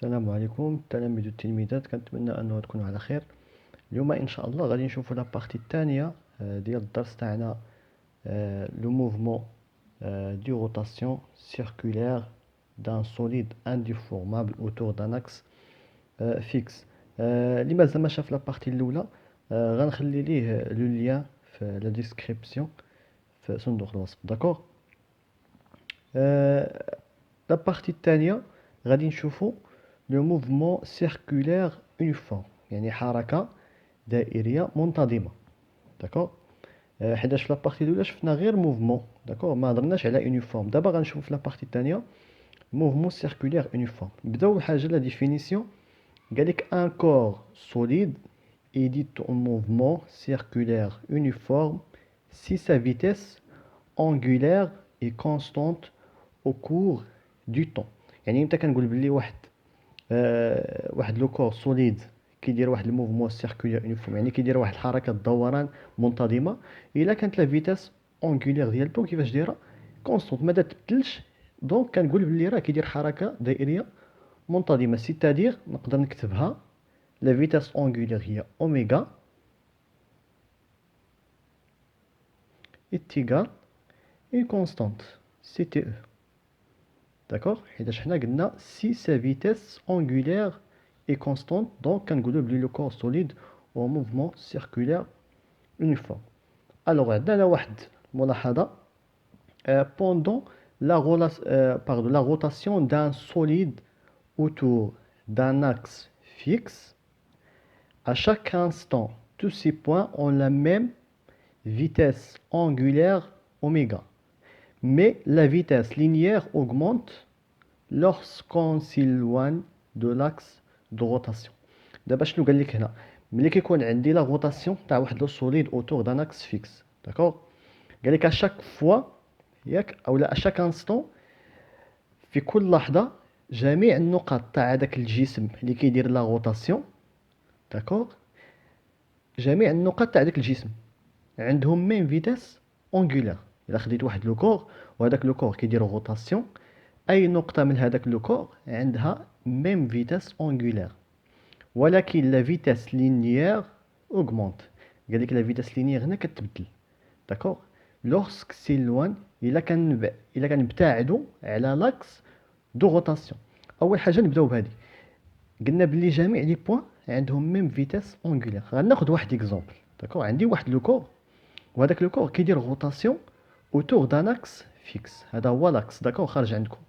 السلام عليكم التلاميذ والتلميذات، كنتمنى انه تكونوا على خير. اليوم ان شاء الله غادي نشوفوا لابارتي الثانيه ديال الدرس تاعنا. لو موفمون دي روتاسيون سيركولير دان سوليد انديفورمابل اوتور دان اكس فيكس. اللي مازال ما شاف لابارتي الاولى غنخلي ليه لو ليان في لا ديسكريبسيون في صندوق الوصف. داكوغ. لابارتي الثانيه غادي نشوفوا لو موفمون سيركولير يونيفورم، يعني حركة دائرية منتظمة. داكوغ. حيتاش في لابارتي الاولى شفنا غير موفمون، داكوغ، ما هضرناش على يونيفورم. دابا غنشوفو في لابارتي الثانية موفمون سيركولير يونيفورم. نبداو أول حاجة لا ديفينيسيون. قالك ان كور سوليد est dit en mouvement circulaire uniforme si sa vitesse angulaire est constante au cours du temps. يعني امتى كنقول بلي واحد لو كور سوليد كيدير واحد الموفمون سيركولير يونيفورم، يعني كيدير واحد الحركه دوران منتظمه الا كانت لا فيتاس اونغولير ديال بو كيفاش دايره كونستونت ما تبدلش. دونك كنقول بلي راه كيدير حركه دائريه منتظمه، سيتادير نقدر نكتبها لا فيتاس اونغولير هي اوميغا اتيغال اون كونستانت سي تي او. داكوغ. حيتاش حنا قلنا سي سا فيتاس اونغولير اي كونستانت، دونك كنقولوا بلي لو كور سوليد او موفمون سيركولير يونيفورم. الوغ عندنا واحد الملاحظه. pendant la rotation d'un solide autour d'un axe fixe, à chaque instant, tous ces points ont la même vitesse angulaire oméga. Mais la vitesse linéaire augmente lorsqu'on s'éloigne de l'axe de rotation. دابا شنو قال لك هنا؟ ملي كيكون عندي لا روتاسيون تاع واحد لو سوليد اوتور دان اكس فيكس، داكوغ، قال لك اشاك فوا، ياك، اولا اشاك انستون، في كل لحظه جميع النقط تاع هذاك الجسم اللي كيدير لا روتاسيون، داكوغ، جميع النقط تاع داك الجسم عندهم ميم فيتاس اونغولار. الا خديت واحد لو كور وهذاك لو كور كيدير روتاسيون، اي نقطه من هذاك لو كور عندها ميم فيتاس اونغولار، ولكن لا فيتاس لينيير اوغمونت. قال لك لا فيتاس لينيير هنا كتبدل، داكوغ، لوغسك سيلوان، الا كنبتعدوا على لاكس دو روتاسيون. اول حاجه نبداو بهذه، قلنا بلي جميع لي بوين عندهم ميم فيتاس اونغولار. غناخذ واحد اكزومبل، داكوغ. عندي واحد لو كور وهذاك لو كور كيدير روتاسيون اوتور دان اكس فيكس، هذا هو لاكس، داكوغ، خارج عندكم،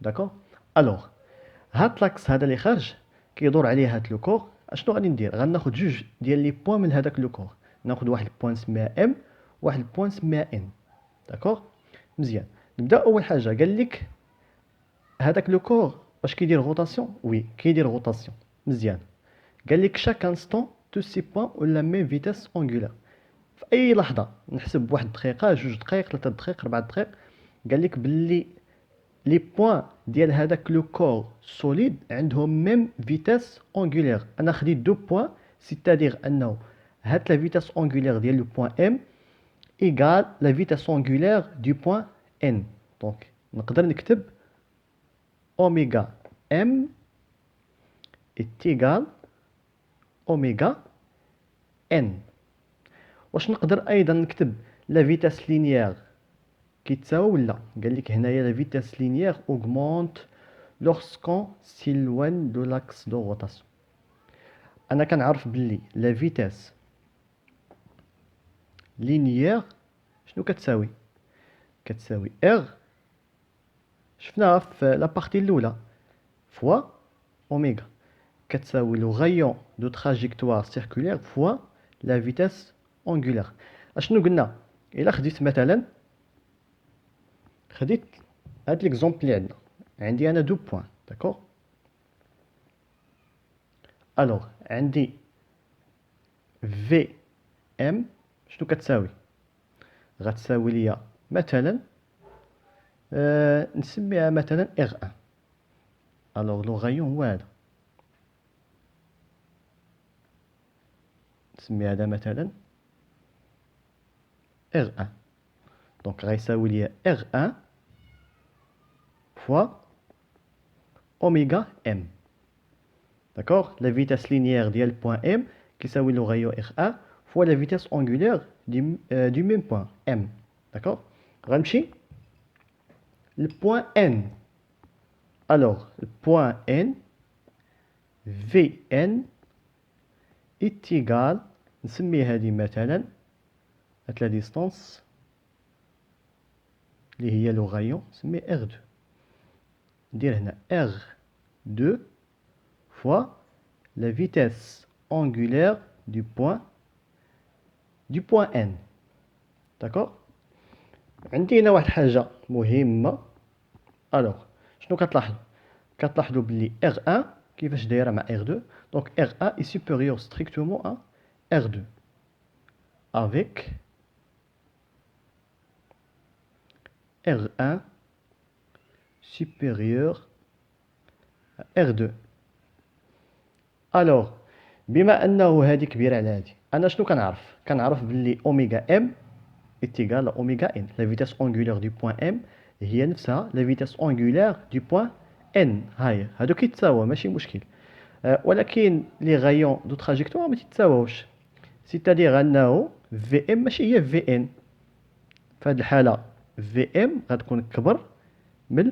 داكوغ. الوغ هاد لاكس هذا اللي خارج كيدور عليه هاد لو كور. اشنو غادي ندير؟ غناخذ جوج ديال لي بوين من هذاك لو كور، ناخذ واحد البوين سميها ام، واحد البوين سميها ان، داكوغ. مزيان. نبدا اول حاجه. قال لك هذاك لو كور واش كيدير روتاسيون؟ وي كيدير روتاسيون. مزيان. قال لك شاك انستون تو سي بوين ولا ميم فيتاس اونغولار. في اي لحظه نحسب واحد دقيقه، جوج دقائق، 3 دقائق، 4 دقائق، قال لك باللي لي بوين ديال هذاك لو كور سوليد عندهم ميم فيتاس اونغولير. انا خديت دو بوين، سيتادير انه هاد لا فيتاس اونغولير ديال لو بوين ام ايغال لا فيتاس اونغولير دو بوين ان. دونك نقدر نكتب اوميغا ام est égal اوميغا ان. واش نقدر ايضا نكتب لا فيتاس لينيير كيتساوي ولا؟ قال لك هنايا لا فيتاس لينيير augmente lorsqu'on s'éloigne de l'axe de rotation. انا كنعرف باللي لا فيتاس لينيير شنو كتساوي؟ كتساوي ار، شفناها في لا بارتي الاولى، فوا اوميغا، كتساوي لو غايون دو تراجيكتوار سيركولير فوا لا فيتاس اونغولار. اشنو قلنا؟ الا خديت مثلا، خديت هاد ليكزومبل اللي عندنا، عندي انا دو بوين، داكوغ. الوغ عندي في ام شنو كتساوي؟ غتساوي ليا مثلا نسميها مثلا ار ان. الوغ لو غايون هو هذا، نسمي هذا مثلا ار ان. دونك غيساوي ليا ار ان فوا oméga m. D'accord? La vitesse linéaire ديال point M كيساوي le rayon R1 fois la vitesse angulaire du même point M. D'accord? غنمشي le point N. Alors, le point N, Vn est égal, نسمي هذه مثلا la distance اللي هي le rayon نسميه R2. ندير هنا R2 fois la vitesse angulaire du point N. D'accord? عندي هنا واحد الحاجة مهمة. Alors, شنو كتلاحظوا؟ كتلاحظوا بلي R1 كيفاش دايرة مع R2. Donc R1 est supérieur strictement à R2 avec R1 supérieur à R2. Alors, بما أنه هذه كبيرة على هذه، أنا شنو كنعرف؟ كنعرف بلي أوميغا M est égal à أوميغا N. La vitesse angulaire du point M هي نفسها la vitesse angulaire du point N. هاي هادو كيتساوى ماشي مشكل. ولكن لي غايون دو تراجيكتوار ما تيتساواوش. سيتادير أنه VM ماشي هي VN. في هذه الحالة VM غتكون كبر من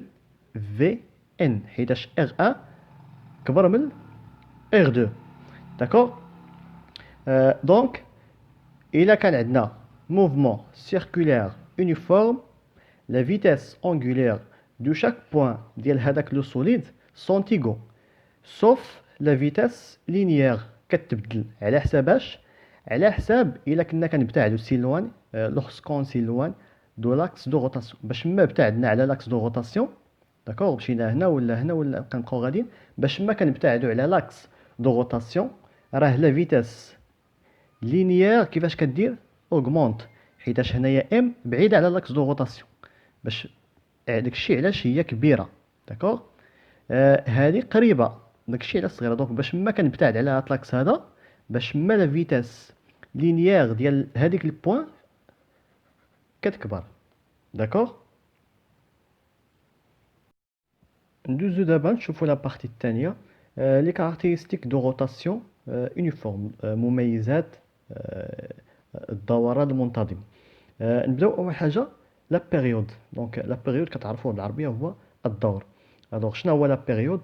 VN حيتاش R1 كبر من R2. D'accord? Donc, il a un mouvement circulaire uniforme, la vitesse angulaire de chaque point de solide sont égaux, sauf la vitesse linéaire كتبدل على حساباش على حساب إلا كنا كنبتعدو سيلوان lorsqu'on s'éloigne de l'axe de rotation. باش ما ابتعدنا على l'axe de rotation داكوغ مشينا هنا ولا كنبقاو غاديين باش ما كنبتعدو على l'axe de rotation راه لا فيتاس لينيير كيفاش كدير اوغمونت حيتاش هنايا ام بعيده على لاكس دو روتاسيون باش داكشي علاش هي كبيره. داكوغ هذه قريبه داكشي علاش صغيره. دونك باش ما كنبتعد على هاد لاكس هذا باش ما لا فيتاس لينيير ديال هذيك البوين كتكبر. داكوغ ندوزو دابا نشوفو لا بارتي الثانيه لي كاركتيرستيك دو روتاسيون يونيفورم مميزات الدوران المنتظم. نبداو اول حاجه لا بيريود. دونك لا بيريود كتعرفوه بالعربيه هو الدور. الوغ شنو هو لا بيريود؟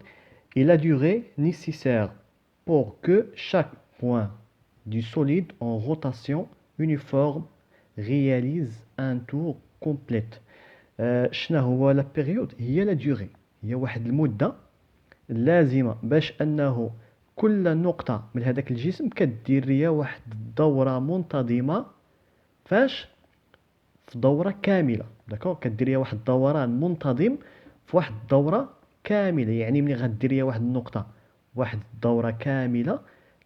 et la durée nécessaire pour que chaque point du solide en rotation uniforme réalise un tour complet. شنو هو لا بيريود؟ هي لا دوري، هي واحد المده لازمه باش انه كل نقطة من هذاك الجسم كدير ليا واحد الدورة منتظمة. فاش؟ في دورة كاملة. داكوغ كدير ليا واحد الدوران منتظم في واحد الدورة كاملة. يعني ملي غدير ليا واحد النقطة واحد الدورة كاملة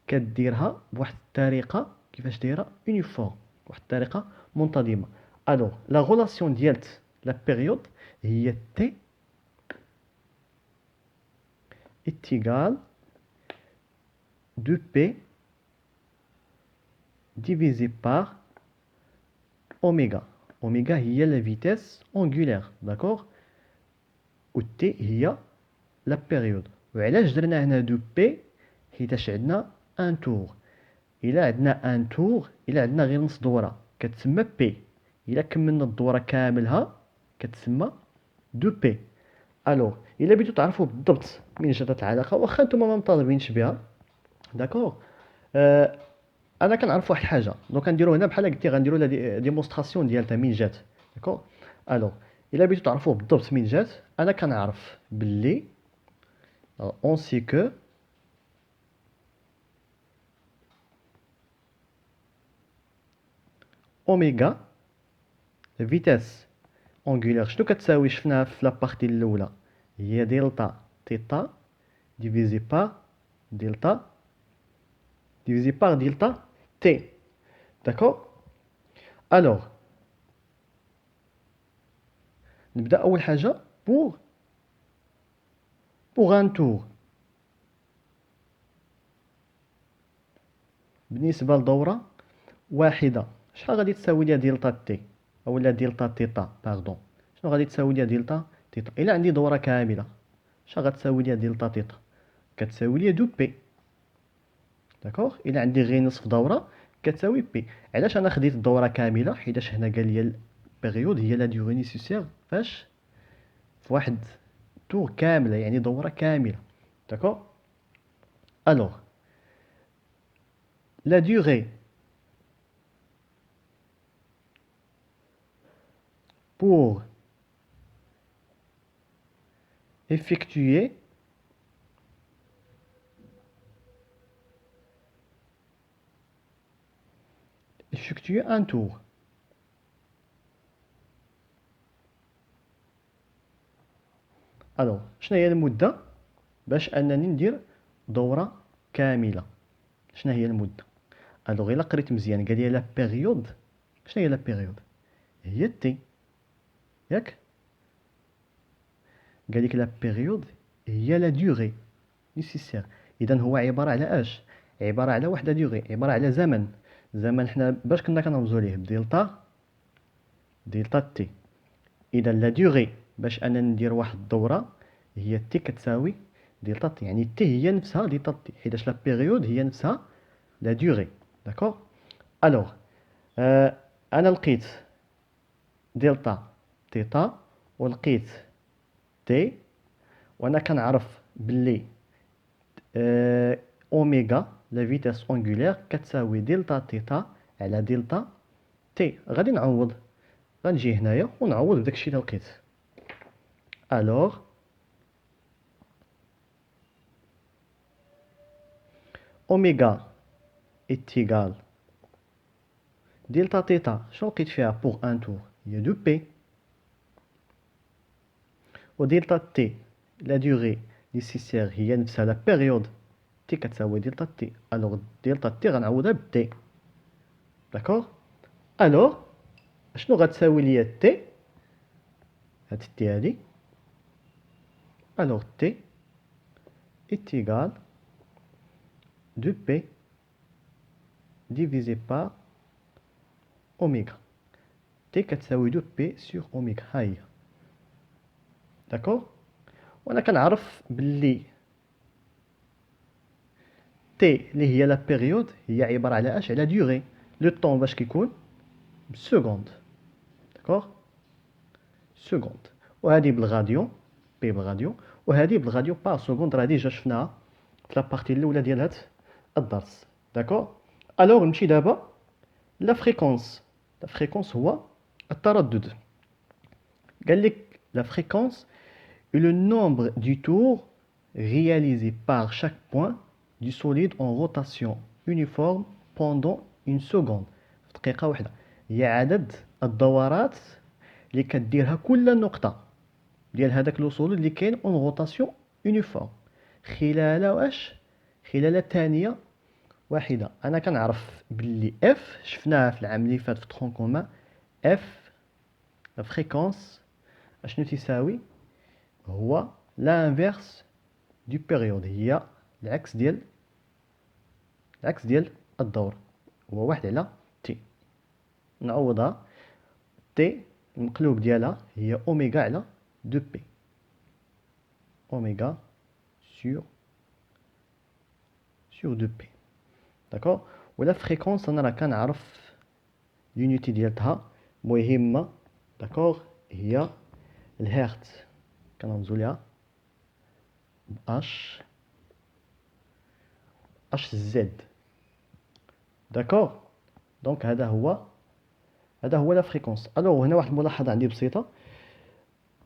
كديرها بواحد الطريقة كيفاش دايرة يونيفورم، واحد الطريقة منتظمة. الوغ لا غولاسيون ديالت لا بيريود هي تي اتيغال 2P divisé par oméga. Oméga هي la vitesse angulaire. D'accord? و T هي la période. وعلاش درنا هنا 2P؟ حيتاش عندنا ان tour. إلا عندنا ان tour، إلا عندنا غير نص دورة كتسمى P. إلا كملنا الدورة كاملها كتسمى 2P. الوغ إلا بغيتو تعرفوا بالضبط من جات هاد العلاقة واخا نتوما ما مطالبينش بها. داكوغ انا كنعرف واحد الحاجه. دونك كنديرو هنا بحال قلتي غنديرو لا ديمونستراسيون ديالها من جات. داكوغ الوغ الا بغيتو تعرفوا بالضبط من جات انا كنعرف باللي اون سي كو اوميغا فيتاس اونغولير شنو كتساوي؟ شفناها في لابارتي الاولى هي دلتا تيتا ديفيزي بار دلتا دلتا تي. داكوغ الوغ نبدا اول حاجه بوغ ان تور. بالنسبه لدوره واحده شحال غادي تساوي ليها دلتا تي اولا دلتا تيتا باردون؟ شنو غادي تساوي ليها دلتا تيتا الا عندي دوره كامله؟ اش غتساوي ليا دلتا تيتا؟ كتساوي ليا 2 بي. داكوغ، الا عندي غير نصف دوره كتساوي بي. علاش انا خديت الدوره كامله؟ حيتاش هنا قال لي البيريود هي لا ديوغي نيسيسير فاش في واحد تور كامله، يعني دوره كامله. داكوغ. الوغ la durée pour effectuer un tour. الوغ شنو هي المده باش انني ندير دوره كامله؟ شنو هي المده؟ الوغ الا قريت مزيان قال لي لا بيريود. شنو هي لا بيريود؟ هي تي، ياك؟ قال لك لا بيريود هي لا ديوغي نيسيسير. اذا هو عباره على اش؟ عباره على واحد لا ديوغي، عباره على زمن. زمن حنا باش كنا كنرمزوا ليه دلتا تي. اذا لا ديوغي باش اننا ندير واحد الدوره هي تي كتساوي دلتا تي، يعني تي هي نفسها دلتا تي، حيتاش لا بيريود هي نفسها لا ديوغي. داكوغ. الوغ انا لقيت دلتا تيتا ولقيت تي، وانا كنعرف باللي اوميغا لا فيتاس اونغولير كتساوي دلتا تيتا على دلتا تي. غادي نعوض، غنجي هنايا ونعوض بداكشي اللي لقيت. الوغ اوميغا est égal دلتا تيتا شنو لقيت فيها بوغ ان تور؟ هي 2 بي. و دلتا تي لا ديوغي نيسيسير هي نفسها لا بيريود تي كتساوي دلتا تي. الوغ دلتا تي غنعوضها ب تي. داكوغ. الوغ شنو غتساوي ليا تي؟ هاد تي هادي. الوغ تي est égal 2p divisé par oméga. t كتساوي 2p sur oméga. ها هي. داكوغ. وانا كنعرف باللي تي اللي هي لا بيريود هي عباره على اش؟ على ديوغي. لو طون باش كيكون بسكوند. داكوغ. سكوند. وهذه بالغاديون، بي بالغاديون، وهذه بالغاديون بار سكوند. راه ديجا شفناها في لابارتي الاولى ديال هاد الدرس. داكوغ. الوغ نمشي دابا لا فريكونس. لا فريكونس هو التردد. قال لك لا فريكونس est le nombre du tour réalisé par chaque point du solide en rotation uniforme pendant une seconde. في دقيقة واحدة. هي عدد الدورات اللي كديرها كل نقطة ديال هذاك لو سوليد اللي كاين اون روتاسيون يونيفورم خلال واش؟ خلال ثانية واحدة. انا كنعرف باللي اف شفناها في العام اللي فات في ترون كومان. اف لا فريكونس اشنو تساوي؟ هو لانفيرس دو بيريود، هي العكس ديال الدور، هو واحد على تي. نعوضها. تي المقلوب ديالها هي اوميغا على 2 بي. اوميغا sur 2 بي. داكوغ. ولا فريكونس انا راه كنعرف لونيتي ديالتها مهمه. داكوغ. هي الهرتز، كنرمزو ليها اش زد. داكوغ. دونك هذا هو لا فريكونس. الوغ هنا واحد الملاحظه عندي بسيطه.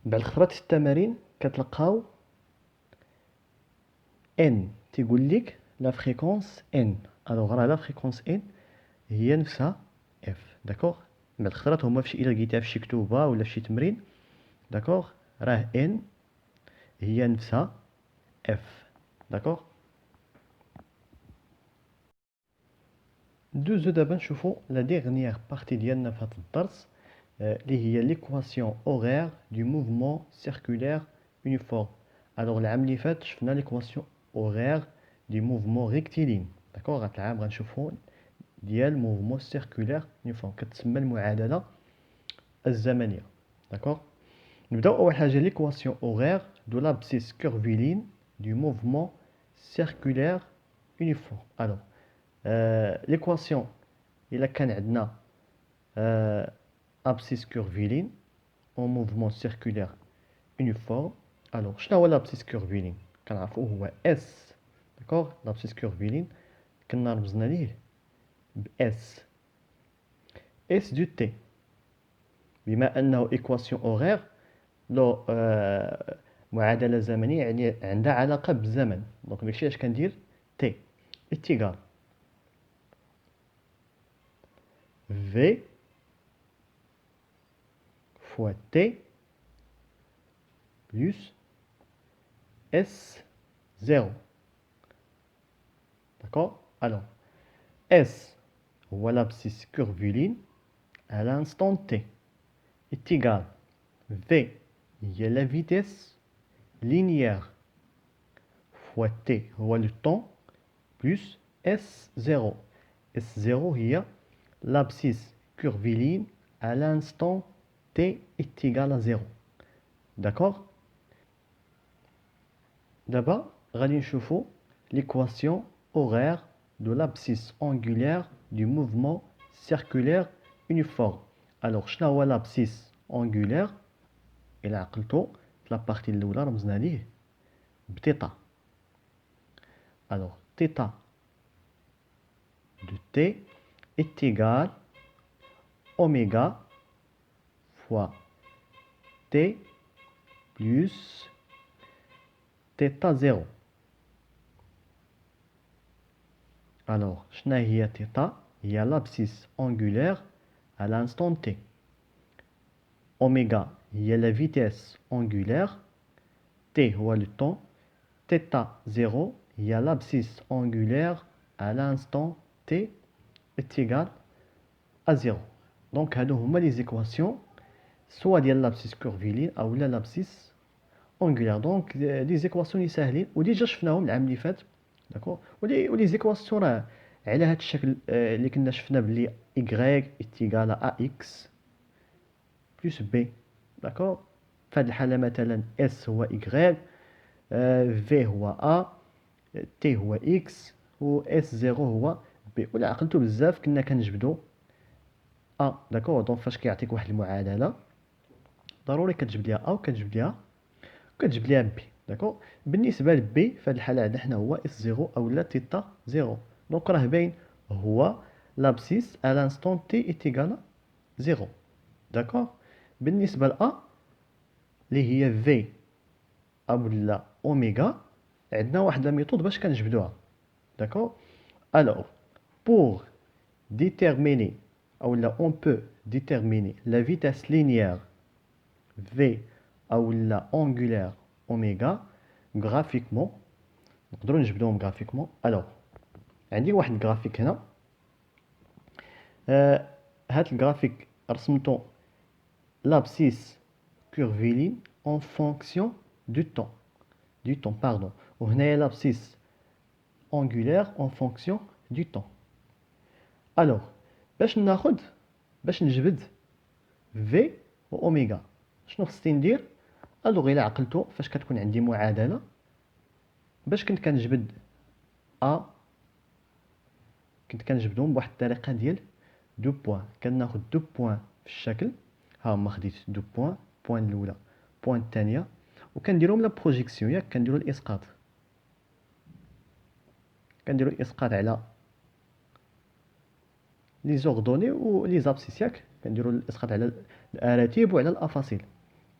بعد الخطرات في التمارين كتلقاو ان تيقول لك لا فريكونس ان. الوغ راه لا فريكونس ان هي نفسها اف. داكوغ. بعد الخطرات هما فشي الا لقيتها فشي كتوبه ولا فشي تمرين. داكوغ. راه ان هي نفسها اف. داكوغ. دوزو دابا نشوفو لا ديغنيير بارتي ديالنا في هذا الدرس اللي هي ليكواسيون اورير دو موفمون سيركولير يونيفورم. الوغ العام اللي فات شفنا ليكواسيون اورير دو موفمون ريكتيلين. داكوغ. هاد العام غنشوفو ديال موفمون سيركولير يونيفورم، كتسمى المعادله الزمنيه. داكوغ. نبداو اول حاجه ليكواسيون اورير de l'abscisse curviligne du mouvement circulaire uniforme. Alors, l'équation, il a كان عندنا abscisse curviligne en mouvement circulaire uniforme. Alors, شنو هو l'abscisse curviligne؟ كنعرفوه هو S. d'accord l'abscisse curviligne كنا رمزنا ليه ب S. S du T. بما أنه équation horaire لو معادلة زمنية يعني عندها علاقة بالزمن. دونك داكشي اش كندير T est égal V fois T plus S0. D'accord? Alors, S هو l'abscisse curviligne à l'instant T est égal V هي la vitesse linéaire fois T هو le temps plus S0. S0 هي l'abscisse curviligne à l'instant T est égal à 0. D'accord? D'abord, غادي نشوفوا l'équation horaire de l'abscisse angulaire du mouvement circulaire uniforme. Alors, شنو هو l'abscisse angulaire؟ إلا عقلتو في لابارتي الأولى رمزنا ليه بتيتا. Alors, θ de T est égal oméga fois T plus θ0. Alors, شنو هي θ؟ هي l'abscisse angulaire à l'instant T. Oméga هي la vitesse angulaire. T هو le temps. θ0 هي l'abscisse angulaire à l'instant T est égal à 0. Donc, هادو هما les équations soit ديال l'abscisse curviligne أو لا l'abscisse angulaire. Donc, les équations اللي ساهلين وديجا شفناهم العام اللي فات. داكور ولي زيكواسيون راه على هذا الشكل اللي كنا شفنا بلي y est égal à ax plus b. داكور في هذه الحاله مثلا s هو y v هو a t هو x و s0 هو b. ولا عقلتو بزاف كنا كنجبدو a. داكور دونك فاش كيعطيك واحد المعادله ضروري كتجبد ليها a وكتجبد ليها b. داكور بالنسبه ل b في هذه الحاله عندنا حنا هو s0 اولا θ 0. دونك راه باين هو l'abscisse à l'instant t est égal à 0. داكور بالنسبه ل a اللي هي v اولا اوميغا عندنا واحد لا ميثود باش كنجبدوها. داكور alors pour déterminer اولا on peut déterminer la vitesse linéaire v اولا angulaire اوميغا graphiquement. نقدروا نجبدوهم graphiquement. alors عندي واحد الجرافيك هنا. هاد الجرافيك رسمتو l'abscisse curviligne en fonction du temps. وهنايا l'abscisse angulaire en fonction du temps. alors باش نجبد v و اوميغا شنو خصني ندير؟ الوغ الا عقلتو فاش كتكون عندي معادله باش كنت كنجبد a كنت كنجبدهم بواحد الطريقه ديال دو بوين. كناخذ دو بوين في الشكل ها هما خديت دو بوين بوين الاولى بوين الثانيه وكنديرهم لا بروجيكسيون ياك كنديروا الاسقاط على لي زوردوني و لي زابسيس ياك كنديروا الاسقاط على الاراتب وعلى الافاصيل.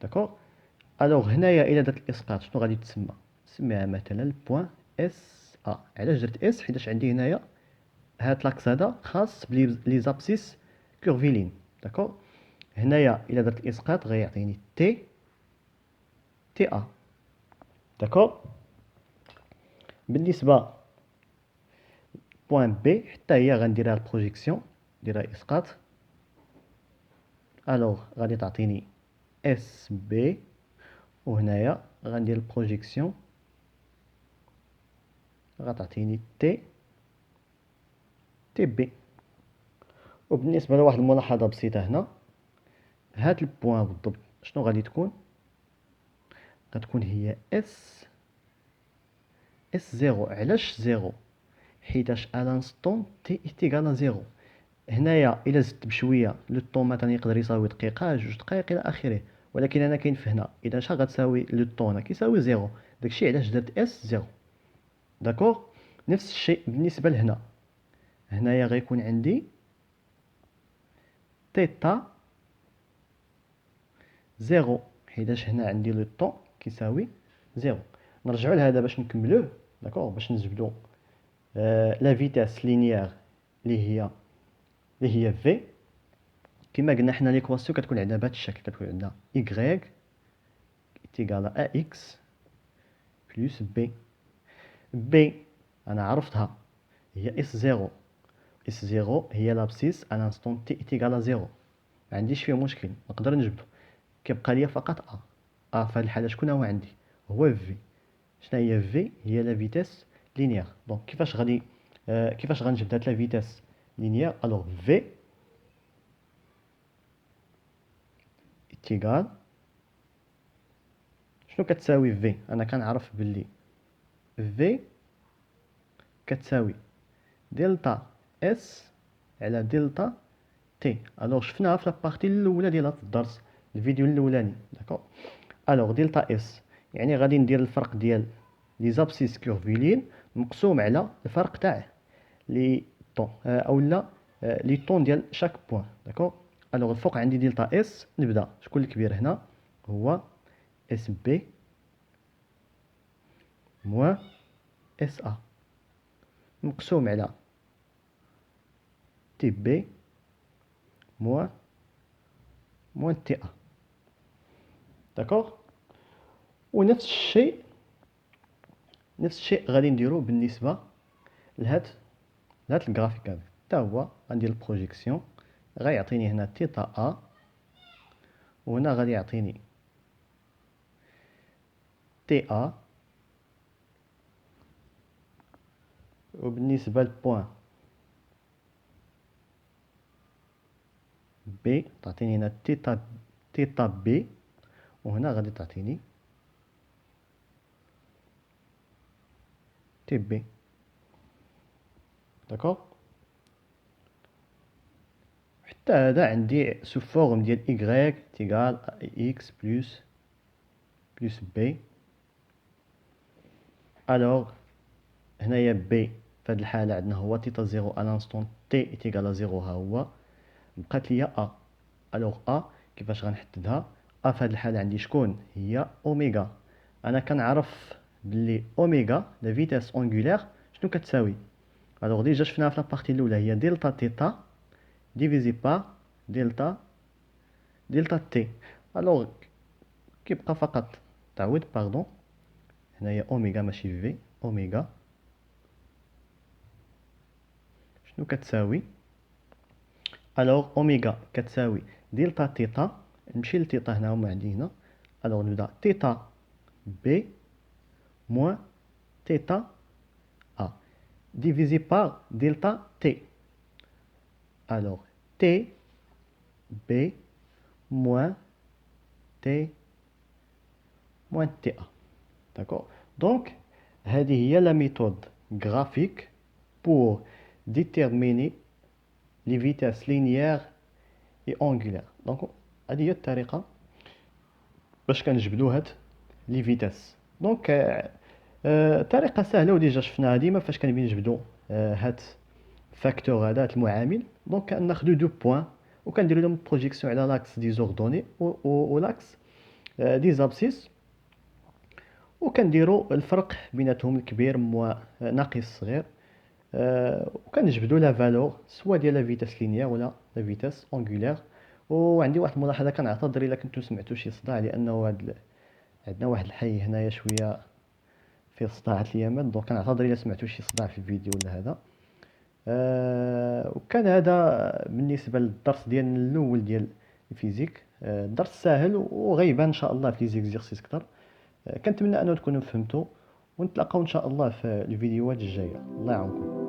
داكور الوغ هنايا الا درت الاسقاط شنو غادي تسمى؟ نسميها مثلا البوين اس ا. علاش درت اس؟ حيتاش عندي هنايا هاد لاكس هذا خاص بلي زابسيس كورفيلين. داكور هنايا الا درت الاسقاط غيعطيني تي ا. داكور بالنسبه بوين بي حتى هي غنديرها البروجيكسيون نديرها اسقاط. الوغ غادي تعطيني اس بي وهنايا غندير البروجيكسيون غتعطيني تي بي. وبالنسبه لواحد الملاحظه بسيطه هنا هاد البوين بالضبط شنو غادي تكون؟ غتكون هي اس زيرو. علاش زيرو؟ حيتاش الانستون تي ايتيغال زيرو. هنايا الا زدت بشويه لو طون مثلا يقدر يساوي دقيقه، جوج دقائق الى اخره، ولكن انا كاين في هنا اذا شحال غتساوي لو طون كيساوي زيرو. داكشي علاش درت اس زيرو. داكوغ. نفس الشيء بالنسبه لهنا، هنايا غيكون عندي تيتا زيرو، حيتاش هنا عندي لو طون كيساوي زيرو. نرجعوا لهذا باش نكملوه. داكوغ. باش نجبدوا لا فيتاس لينيير اللي هي في. كما قلنا حنا ليكواسيون كتكون عندنا بهذا الشكل، كتكون عندنا y تيغال ax بلس b انا عرفتها، هي اس زيرو. اس زيرو هي لابسيس على انستون تي تيغال زيرو، ما عنديش فيه مشكل، نقدر نجبدو. كيبقى ليا فقط في هذه الحاله شكون هو عندي؟ هو في. شنو هي في؟ هي لا فيتاس لينيير. دونك كيفاش غنجبد هاد لا فيتاس لينيير؟ الوغ في تيغال شنو كتساوي في؟ انا كنعرف باللي في كتساوي دلتا اس على دلتا تي. الوغ شفناها في لابارتي الاولى ديال هاد الدرس، الفيديو الاولاني. داكوغ. الوغ دلتا اس يعني غادي ندير الفرق ديال لي زابسيس كورفيلين مقسوم على الفرق تاع لي طون اولا لي طون ديال شاك بوين. داكوغ. الوغ الفوق عندي دلتا اس. نبدا شكون الكبير هنا؟ هو اس بي موان اس ا مقسوم على تي بي موان تي ا. داكوغ. ونفس الشيء غادي نديرو بالنسبه لهاد الجرافيك هذا حتى هو. غندير البروجيكسيون، غيعطيني هنا تيتا ا، وهنا غادي يعطيني تي ا. وبالنسبه للبوان بي تعطيني هنا تيتا بي، وهنا غادي تعطيني تي بي. داكوغ. حتى هذا عندي سو فورم ديال y تيغال x بلس بي. الوغ هنايا بي في هاد الحاله عندنا هو تيتا زيرو الانستون تي تيغال زيرو، ها هو. بقات ليا ا. الوغ ا كيفاش غنحددها؟ ا في هاد الحاله عندي شكون؟ هي اوميغا. انا كنعرف بلي اوميغا لا فيتاس اونغولير شنو كتساوي؟ الوغ ديجا شفناها في لابارتي الاولى، هي دلتا تيتا ديفيزي بار دلتا تي. الوغ كيبقى فقط تعويض باردون. هنايا اوميغا ماشي في، اوميغا شنو كتساوي؟ الوغ اوميغا كتساوي دلتا تيتا. نمشي لتيتا هنا، هما عندي هنا. الوغ نبدا تيتا بي موان تيتا ا ديفيزي بار دلتا تي. الوغ تي بي موان تي ا. داكوغ. دونك هذه هي لا ميثود graphique pour déterminer les vitesses linéaires et angulaires. دونك هذه هي الطريقه باش كنجبدوا هاد لي فيتاس. دونك طريقه سهله وديجا شفناها ديما فاش كنبغي نجبدوا هاد فاكتور هذا المعامل. دونك كناخذوا دو بوين وكنديروا لهم بروجيكسيون على لاكس دي زوردوني و لاكس دي زابسيس، وكنديروا الفرق بيناتهم الكبير مع ناقص الصغير. وكنجبدوا لا فالور سوا ديال لا فيتاس لينيير ولا لا فيتاس اونغولير. وعندي واحد الملاحظه، كنعتذر الا كنتو سمعتوا شي صداع، لانه عندنا واحد الحي هنايا شويه فيه صداع اليمن. دونك كنعتذر الا سمعتوا شي صداع في الفيديو ولا هذا. وكان هذا بالنسبه للدرس ديالنا الاول ديال الفيزيك. درس ساهل وغيبان ان شاء الله في لي زيكزيرسيس كثر. كنتمنى انه تكونوا فهمتوا، ونتلاقاو ان شاء الله في الفيديوهات الجايه. الله يعاونكم.